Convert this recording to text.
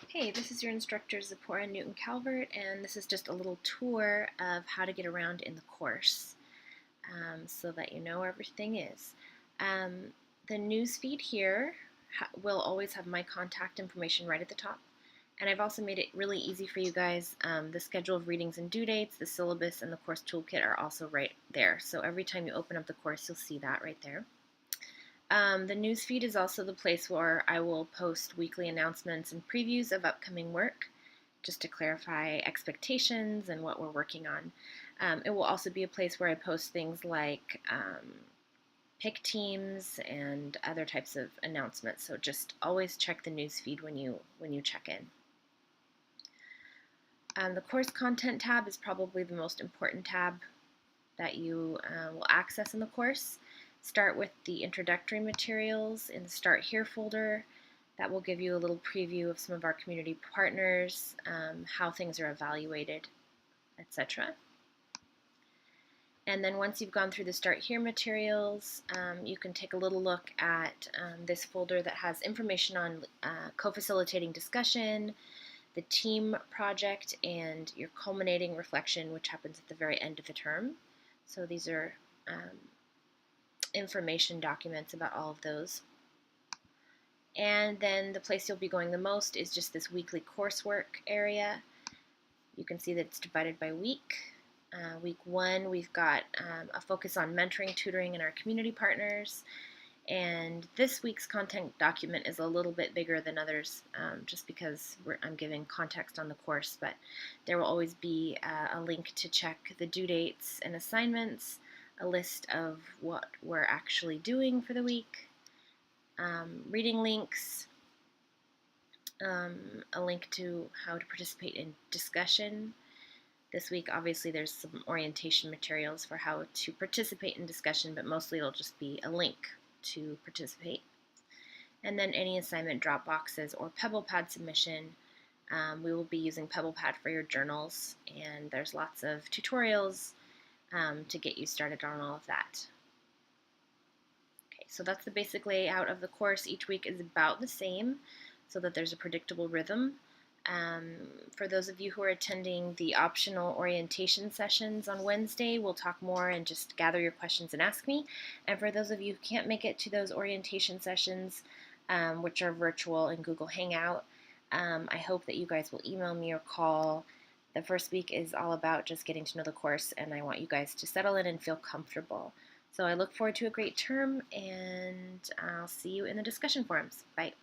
Hey, this is your instructor Zipporah Newton-Calvert, and this is just a little tour of how to get around in the course so that you know where everything is. Um, the news feed here will always have my contact information right at the top, and I've also made it really easy for you guys. The schedule of readings and due dates, the syllabus, and the course toolkit are also right there, so every time you open up the course, you'll see that right there. The newsfeed is also the place where I will post weekly announcements and previews of upcoming work, just to clarify expectations and what we're working on. It will also be a place where I post things like pick teams and other types of announcements. So just always check the newsfeed when you check in. The course content tab is probably the most important tab that you will access in the course. Start with the introductory materials in the Start Here folder. That will give you a little preview of some of our community partners, how things are evaluated, etc. And then once you've gone through the Start Here materials, you can take a little look at this folder that has information on co-facilitating discussion, the team project, and your culminating reflection, which happens at the very end of the term. So these are information documents about all of those. And then the place you'll be going the most is just this weekly coursework area. You can see that it's divided by week. Week 1, we've got a focus on mentoring, tutoring, and our community partners. And this week's content document is a little bit bigger than others just because I'm giving context on the course, but there will always be a link to check the due dates and assignments, a list of what we're actually doing for the week, reading links, a link to how to participate in discussion. This week, obviously, there's some orientation materials for how to participate in discussion, but mostly it'll just be a link to participate. And then any assignment drop boxes or PebblePad submission. We will be using PebblePad for your journals, and there's lots of tutorials to get you started on all of that. Okay, so that's the basic layout of the course. Each week is about the same so that there's a predictable rhythm. For those of you who are attending the optional orientation sessions on Wednesday, we'll talk more and just gather your questions and ask me. And for those of you who can't make it to those orientation sessions, which are virtual in Google Hangout, I hope that you guys will email me or call. The first week is all about just getting to know the course, and I want you guys to settle in and feel comfortable. So I look forward to a great term, and I'll see you in the discussion forums. Bye.